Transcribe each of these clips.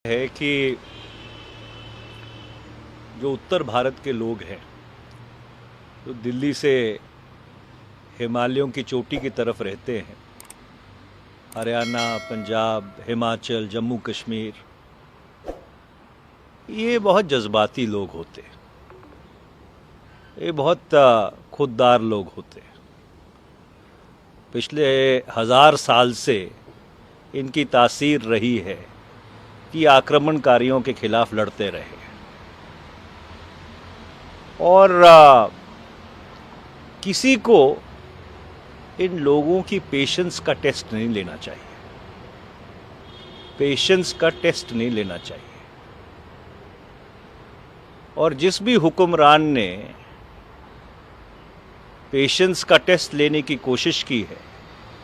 है कि जो उत्तर भारत के लोग हैं तो दिल्ली से हिमालयों की चोटी की तरफ रहते हैं। हरियाणा, पंजाब, हिमाचल, जम्मू कश्मीर, ये बहुत जज्बाती लोग होते हैं। ये बहुत खुददार लोग होते हैं। पिछले 1000 साल से इनकी तासीर रही है कि आक्रमणकारियों के खिलाफ लड़ते रहे और किसी को इन लोगों की पेशेंस का टेस्ट नहीं लेना चाहिए। पेशेंस का टेस्ट नहीं लेना चाहिए। और जिस भी हुक्मरान ने पेशेंस का टेस्ट लेने की कोशिश की है,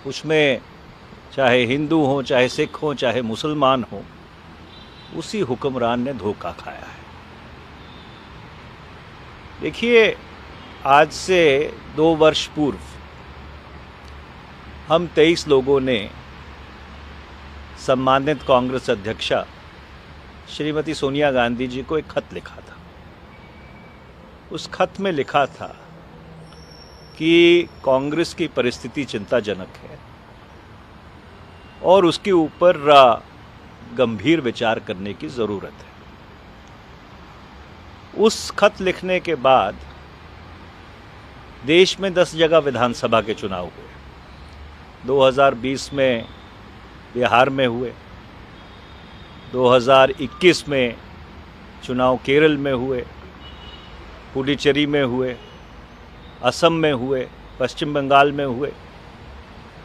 उसमें चाहे हिंदू हो, चाहे सिख हो, चाहे मुसलमान हो, उसी हुक्मरान ने धोखा खाया है। देखिए, आज से 2 वर्ष पूर्व हम 23 लोगों ने सम्मानित कांग्रेस अध्यक्षा श्रीमती सोनिया गांधी जी को एक खत लिखा था। उस खत में लिखा था कि कांग्रेस की परिस्थिति चिंताजनक है और उसके ऊपर गंभीर विचार करने की ज़रूरत है। उस खत लिखने के बाद देश में 10 जगह विधानसभा के चुनाव हुए। 2020 में बिहार में हुए, 2021 में चुनाव केरल में हुए, पुडुचेरी में हुए, असम में हुए, पश्चिम बंगाल में हुए।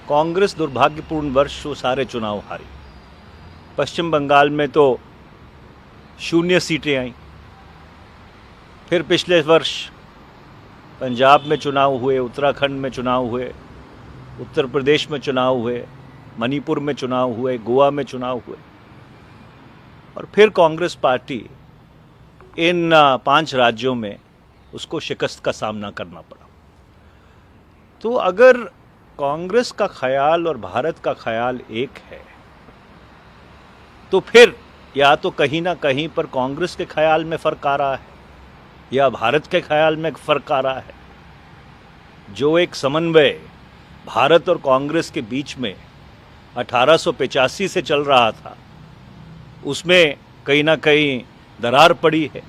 कांग्रेस दुर्भाग्यपूर्ण वर्ष वो सारे चुनाव हारी। पश्चिम बंगाल में तो 0 सीटें आईं। फिर पिछले वर्ष पंजाब में चुनाव हुए, उत्तराखंड में चुनाव हुए, उत्तर प्रदेश में चुनाव हुए, मणिपुर में चुनाव हुए, गोवा में चुनाव हुए। और फिर कांग्रेस पार्टी इन 5 राज्यों में उसको शिकस्त का सामना करना पड़ा। तो अगर कांग्रेस का ख्याल और भारत का ख्याल एक है, तो फिर या तो कहीं ना कहीं पर कांग्रेस के ख्याल में फ़र्क आ रहा है या भारत के ख्याल में फ़र्क आ रहा है। जो एक समन्वय भारत और कांग्रेस के बीच में 1885 से चल रहा था, उसमें कहीं ना कहीं दरार पड़ी है।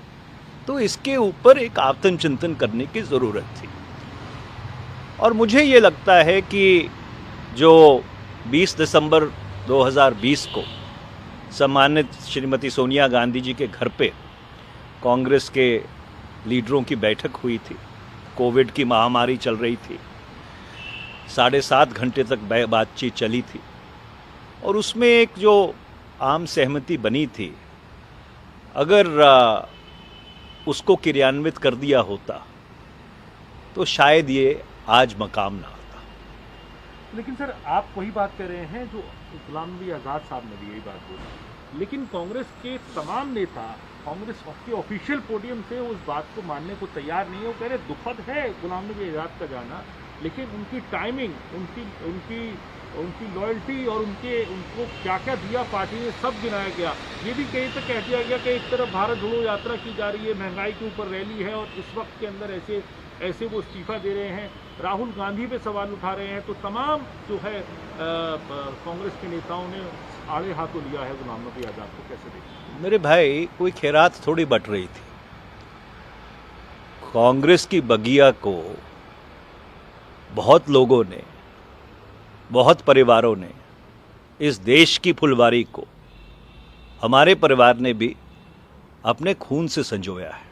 तो इसके ऊपर एक आत्मचिंतन करने की ज़रूरत थी। और मुझे ये लगता है कि जो 20 दिसंबर 2020 को सम्मानित श्रीमती सोनिया गांधी जी के घर पे कांग्रेस के लीडरों की बैठक हुई थी, कोविड की महामारी चल रही थी, 7.5 घंटे तक बातचीत चली थी और उसमें एक जो आम सहमति बनी थी, अगर उसको क्रियान्वित कर दिया होता तो शायद ये आज मकाम ना आता। लेकिन सर, आप वही बात कर रहे हैं जो गुलाम नबी आज़ाद साहब ने भी यही बात बोली। लेकिन कांग्रेस के तमाम नेता कांग्रेस के ऑफिशियल पोडियम से उस बात को मानने को तैयार नहीं है। वो कह रहे दुखद है गुलाम नबी आज़ाद का जाना, लेकिन उनकी टाइमिंग, उनकी लॉयल्टी और उनको क्या क्या दिया पार्टी ने, सब गिनाया गया। ये भी कहीं तक कह दिया गया कि एक तरफ भारत जोड़ो यात्रा की जा रही है, महंगाई के ऊपर रैली है और इस वक्त के अंदर ऐसे वो इस्तीफा दे रहे हैं, राहुल गांधी पे सवाल उठा रहे हैं। तो तमाम जो है कांग्रेस के नेताओं ने आड़े हाथों लिया है गुलाम नबी आज़ाद को। कैसे देखते? मेरे भाई, कोई खैरात थोड़ी बट रही थी। कांग्रेस की बगिया को बहुत लोगों ने, बहुत परिवारों ने, इस देश की फुलवारी को हमारे परिवार ने भी अपने खून से संजोया है।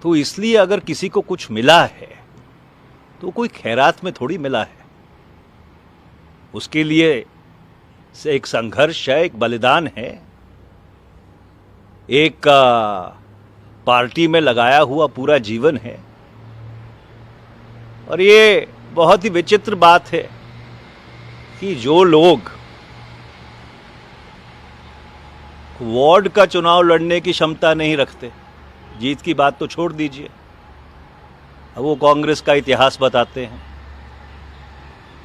तो इसलिए अगर किसी को कुछ मिला है तो कोई खैरात में थोड़ी मिला है। उसके लिए एक संघर्ष है, एक बलिदान है, एक पार्टी में लगाया हुआ पूरा जीवन है। और ये बहुत ही विचित्र बात है कि जो लोग वार्ड का चुनाव लड़ने की क्षमता नहीं रखते, जीत की बात तो छोड़ दीजिए, वो कांग्रेस का इतिहास बताते हैं।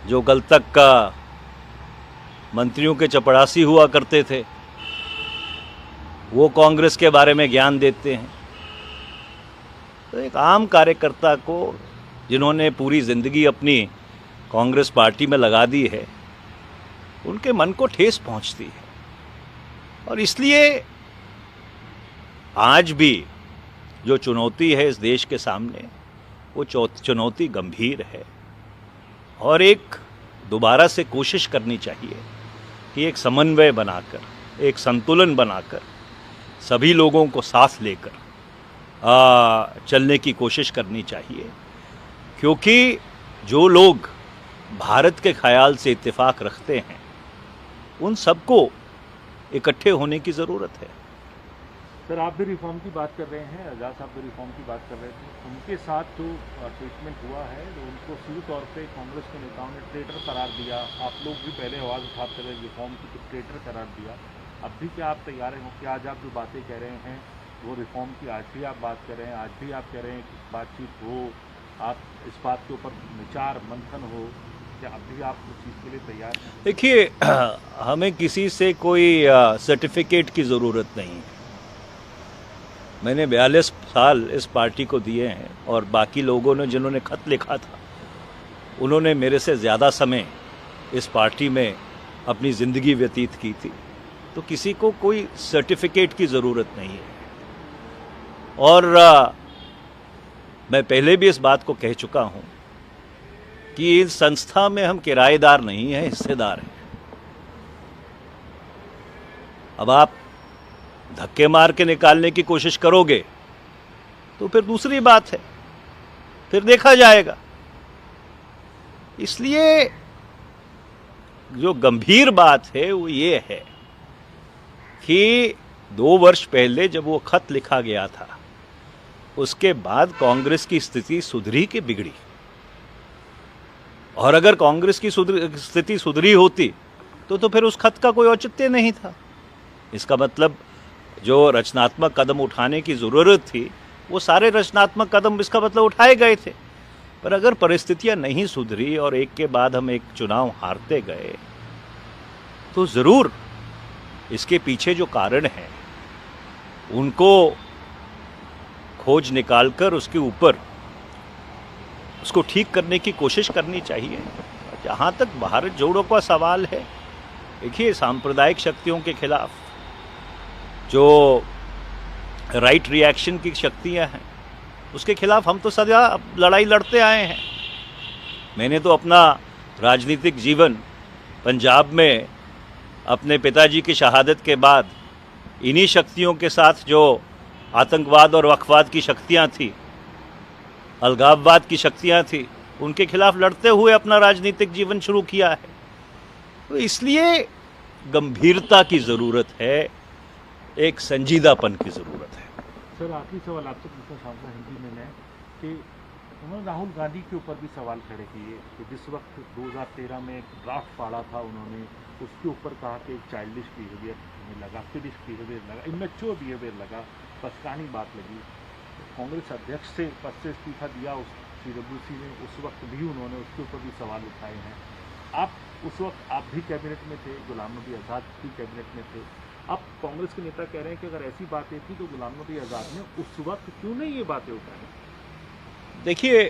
जो कल तक का मंत्रियों के चपरासी हुआ करते थे, वो कांग्रेस के बारे में ज्ञान देते हैं। तो एक आम कार्यकर्ता को, जिन्होंने पूरी ज़िंदगी अपनी कांग्रेस पार्टी में लगा दी है, उनके मन को ठेस पहुंचती है। और इसलिए आज भी जो चुनौती है इस देश के सामने, वो चुनौती गंभीर है। और एक दोबारा से कोशिश करनी चाहिए कि एक समन्वय बनाकर, एक संतुलन बनाकर, सभी लोगों को साथ लेकर चलने की कोशिश करनी चाहिए। क्योंकि जो लोग भारत के ख्याल से इत्तेफाक रखते हैं, उन सबको इकट्ठे होने की ज़रूरत है। सर, आप भी रिफॉर्म की बात कर रहे हैं, आज़ाद साहब भी रिफॉर्म की बात कर रहे थे। उनके साथ जो ट्रीटमेंट हुआ है, तो उनको सीधे तौर पे कांग्रेस के नेताओं ने ट्रेटर करार दिया। आप लोग भी पहले आवाज़ उठाते रहे रिफॉर्म की, तो ट्रेटर करार दिया। अब भी क्या आप तैयार हैं कि आज आप जो बातें कह रहे हैं वो रिफॉर्म की, आज भी आप बात कर रहे हैं, आज भी आप कह रहे हैं कि बातचीत हो, आप इस बात के ऊपर विचार मंथन हो, क्या अब भी आप उस चीज़ के लिए तैयार हैं? देखिए, हमें किसी से कोई सर्टिफिकेट की ज़रूरत नहीं है। मैंने 42 साल इस पार्टी को दिए हैं, और बाकी लोगों ने जिन्होंने खत लिखा था, उन्होंने मेरे से ज़्यादा समय इस पार्टी में अपनी ज़िंदगी व्यतीत की थी। तो किसी को कोई सर्टिफिकेट की ज़रूरत नहीं है। और मैं पहले भी इस बात को कह चुका हूँ कि इस संस्था में हम किराएदार नहीं हैं, हिस्सेदार हैं। अब आप धक्के मार के निकालने की कोशिश करोगे तो फिर दूसरी बात है, फिर देखा जाएगा। इसलिए जो गंभीर बात है वो ये है कि 2 वर्ष पहले जब वो खत लिखा गया था, उसके बाद कांग्रेस की स्थिति सुधरी कि बिगड़ी? और अगर कांग्रेस की स्थिति सुधरी होती तो फिर उस खत का कोई औचित्य नहीं था। इसका मतलब जो रचनात्मक कदम उठाने की ज़रूरत थी, वो सारे रचनात्मक कदम इसका मतलब उठाए गए थे। पर अगर परिस्थितियां नहीं सुधरी और एक के बाद हम एक चुनाव हारते गए, तो ज़रूर इसके पीछे जो कारण हैं उनको खोज निकालकर उसके ऊपर उसको ठीक करने की कोशिश करनी चाहिए। जहाँ तक भारत जोड़ो का सवाल है, देखिए, सांप्रदायिक शक्तियों के खिलाफ जो राइट रिएक्शन की शक्तियाँ हैं, उसके खिलाफ हम तो सदा लड़ाई लड़ते आए हैं। मैंने तो अपना राजनीतिक जीवन पंजाब में अपने पिताजी की शहादत के बाद इन्हीं शक्तियों के साथ, जो आतंकवाद और वक्फवाद की शक्तियाँ थी, अलगाववाद की शक्तियाँ थी, उनके खिलाफ लड़ते हुए अपना राजनीतिक जीवन शुरू किया है। तो इसलिए गंभीरता की ज़रूरत है, एक संजीदापन की ज़रूरत है। सर, आखिरी सवाल आपसे पूछना चाहूँगा हिंदी में मैं, कि उन्होंने राहुल गांधी के ऊपर भी सवाल खड़े किए कि जिस वक्त 2013 में एक ड्राफ्ट फाड़ा था उन्होंने, उसके ऊपर कहा कि एक चाइल्डिश बिहेवियर लगा, किडिश बिहेवियर लगा, इमेच्योर बिहेवियर लगा, बचकानी बात लगी। कांग्रेस अध्यक्ष से पद से इस्तीफा दिया उस CWC ने, उस वक्त भी उन्होंने उसके ऊपर भी सवाल उठाए हैं। आप उस वक्त आप भी कैबिनेट में थे, गुलाम नबी आज़ाद भी कैबिनेट में थे। अब कांग्रेस के नेता कह रहे हैं कि अगर ऐसी बातें थी तो गुलाम नबी आज़ाद ने उस वक्त क्यों नहीं ये बातें उठाई? देखिए,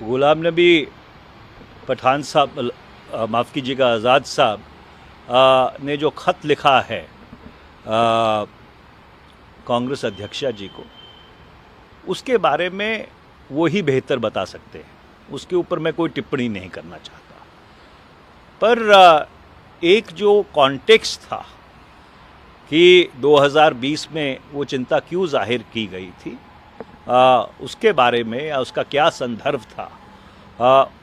गुलाम नबी पठान साहब, माफ़ कीजिएगा, आज़ाद साहब ने जो ख़त लिखा है कांग्रेस अध्यक्षा जी को, उसके बारे में वो ही बेहतर बता सकते हैं। उसके ऊपर मैं कोई टिप्पणी नहीं करना चाहता। पर एक जो कॉन्टेक्स्ट था कि 2020 में वो चिंता क्यों जाहिर की गई थी, उसके बारे में, या उसका क्या संदर्भ था,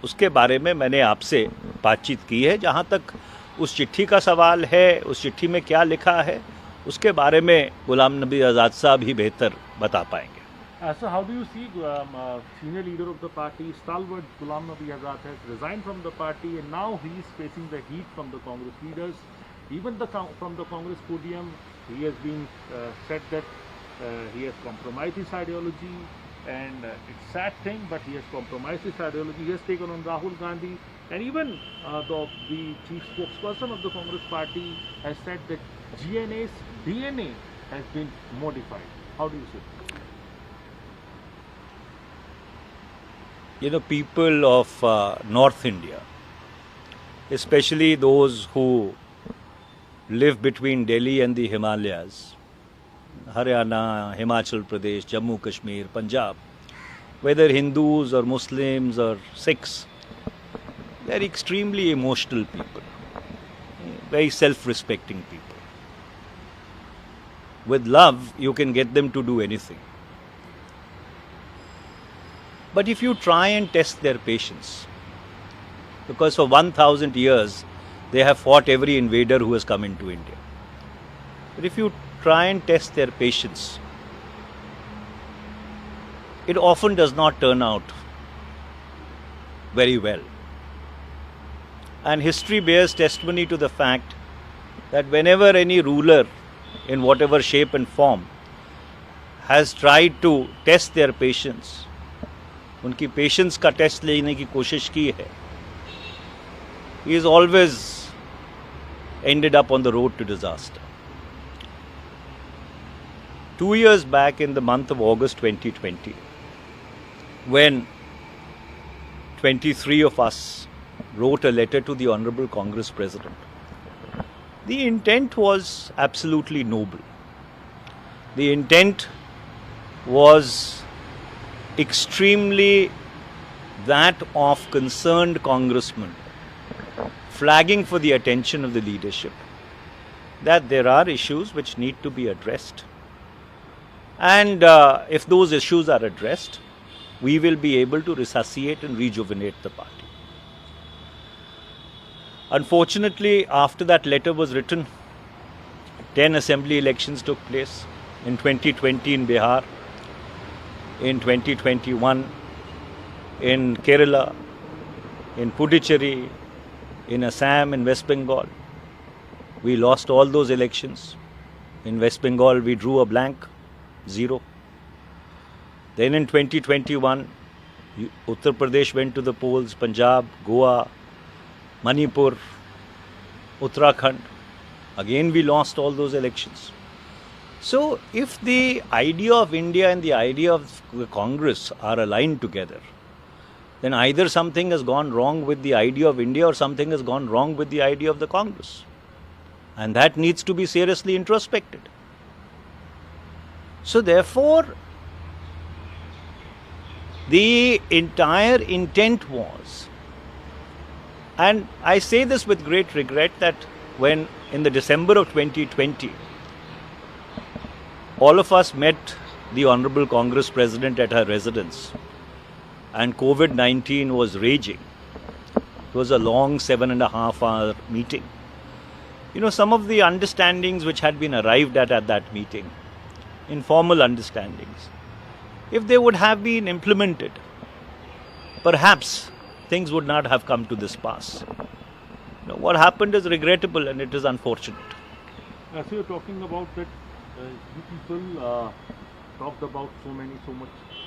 उसके बारे में मैंने आपसे बातचीत की है। जहाँ तक उस चिट्ठी का सवाल है, उस चिट्ठी में क्या लिखा है, उसके बारे में गुलाम नबी आज़ाद साहब ही बेहतर बता पाएंगे। So how do you see senior leader of the party, stalwart Ghulam Nabi Azad, has resigned from the party and now he is facing the heat from the Congress leaders. Even from the Congress podium, he has been said that he has compromised his ideology, and it's a sad thing, but he has compromised his ideology. He has taken on Rahul Gandhi, and even the chief spokesperson of the Congress party has said that GNA's DNA has been modified. How do you see it? You know, people of North India, especially those who live between Delhi and the Himalayas, Haryana, Himachal Pradesh, Jammu Kashmir, Punjab, whether Hindus or Muslims or Sikhs, they are extremely emotional people, very self-respecting people. With love, you can get them to do anything. But if you try and test their patience, because for 1000 years they have fought every invader who has come into India. But if you try and test their patience, it often does not turn out very well. And history bears testimony to the fact that whenever any ruler, in whatever shape and form, has tried to test their patience, उनकी patience का test लेने की कोशिश की है, he is always ended up on the road to disaster. 2 years back, in the month of August 2020, when 23 of us wrote a letter to the Honorable Congress President, the intent was absolutely noble. The intent was extremely that of concerned congressmen flagging for the attention of the leadership that there are issues which need to be addressed, and if those issues are addressed, we will be able to resuscitate and rejuvenate the party. Unfortunately, after that letter was written, 10 assembly elections took place in 2020 in Bihar, in 2021 in Kerala, in Puducherry, in Assam, in West Bengal. We lost all those elections. In West Bengal, we drew a blank, 0. Then in 2021, Uttar Pradesh went to the polls, Punjab, Goa, Manipur, Uttarakhand. Again, we lost all those elections. So, if the idea of India and the idea of the Congress are aligned together, then either something has gone wrong with the idea of India or something has gone wrong with the idea of the Congress. And that needs to be seriously introspected. So, therefore, the entire intent was, and I say this with great regret, that when in the December of 2020, all of us met the Honorable Congress President at her residence, and COVID-19 was raging. It was a long 7.5-hour meeting. You know, some of the understandings which had been arrived at that meeting, informal understandings, if they would have been implemented, perhaps things would not have come to this pass. You know, what happened is regrettable and it is unfortunate. So you're talking about that you people talked about so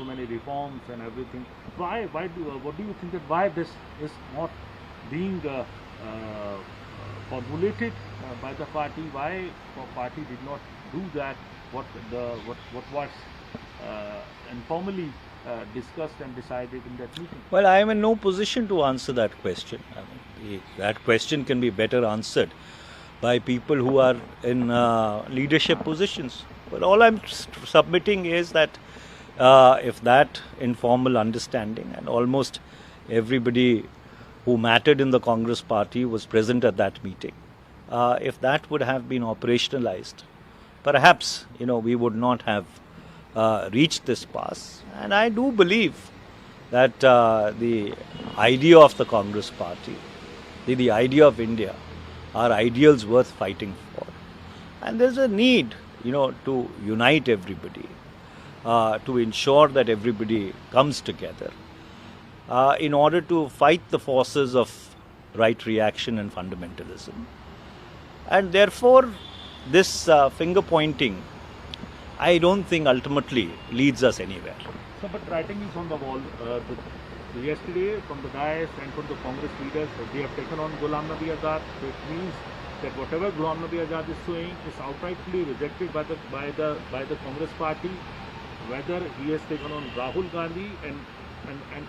many reforms and everything. What do you think that why this is not being formulated by the party? Why the party did not do that? What was informally discussed and decided in that meeting? Well, I am in no position to answer that question. I mean, that question can be better answered by people who are in leadership positions. But all I'm submitting is that if that informal understanding, and almost everybody who mattered in the Congress party was present at that meeting, if that would have been operationalized, perhaps, you know, we would not have reached this pass. And I do believe that the idea of the Congress party, the idea of India, are ideals worth fighting for. And there's a need, you know, to unite everybody, to ensure that everybody comes together in order to fight the forces of right reaction and fundamentalism. And therefore, this finger pointing, I don't think ultimately leads us anywhere. So, but writing is on the wall. Yesterday, from the dais and from the Congress leaders, they have taken on Ghulam Nabi Azad. So it means that whatever Ghulam Nabi Azad is saying is outrightly rejected by the Congress party, whether he has taken on Rahul Gandhi and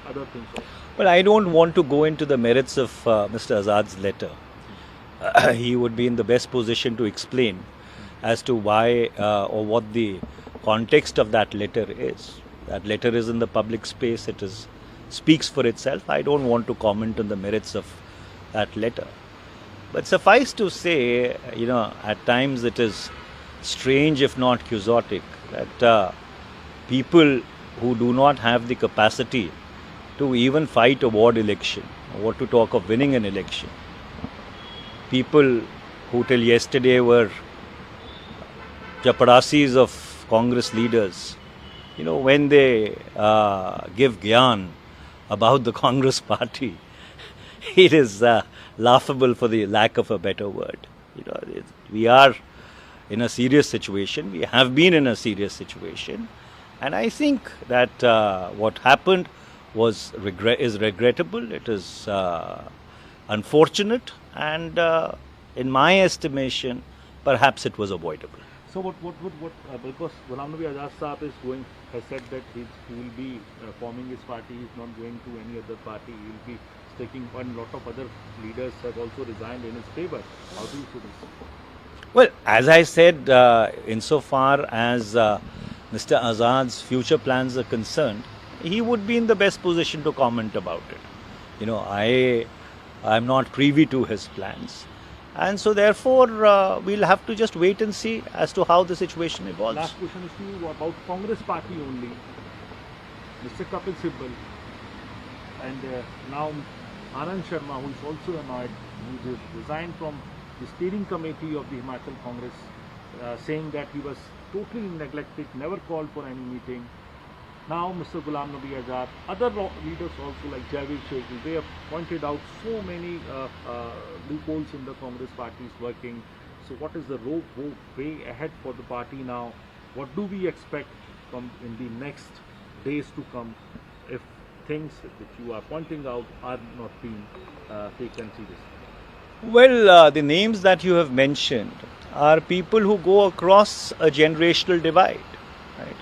other things also. Well, I don't want to go into the merits of Mr. Azad's letter. He would be in the best position to explain as to why or what the context of that letter is. That letter is in the public space. It speaks for itself. I don't want to comment on the merits of that letter. But suffice to say, at times it is strange, if not quixotic, that people who do not have the capacity to even fight a ward election, or what to talk of winning an election, people who till yesterday were chapadasis of Congress leaders, when they give gyan about the Congress party, it is laughable, for the lack of a better word. We are in a serious situation. We have been in a serious situation. And I think that what happened is regrettable. It is unfortunate. And in my estimation, perhaps it was avoidable. So what because Ghulam Nabi Azad Sahab has said that he will be forming his party, he is not going to any other party, he will be sticking, and lot of other leaders have also resigned in his favor. How do you see this? Well, as I said, insofar as Mr. Azad's future plans are concerned, he would be in the best position to comment about it. I am not privy to his plans. And so therefore, we'll have to just wait and see as to how the situation evolves. Last question is to you about Congress party only. Mr. Kapil Sibal and now Anand Sharma, who is also annoyed, who resigned from the steering committee of the Himachal Congress, saying that he was totally neglected, never called for any meeting. Now Mr. Ghulam Nabi Azad, other leaders also like Javid Sheikhi, they have pointed out so many loopholes in the Congress party's working. So what is the way ahead for the party now? What do we expect in the next days to come if things that you are pointing out are not being taken seriously? Well, the names that you have mentioned are people who go across a generational divide. Right?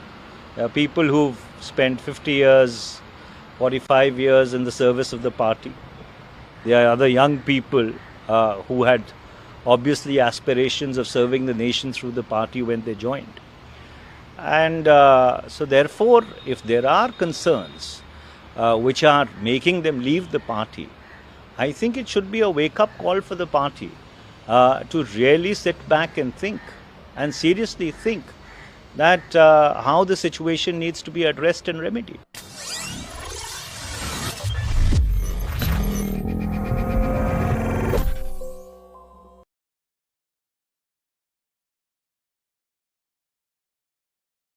There are people who've spent 50 years, 45 years in the service of the party. There are other young people who had obviously aspirations of serving the nation through the party when they joined. And so therefore, if there are concerns which are making them leave the party, I think it should be a wake-up call for the party to really sit back and think, and seriously think, that how the situation needs to be addressed and remedied.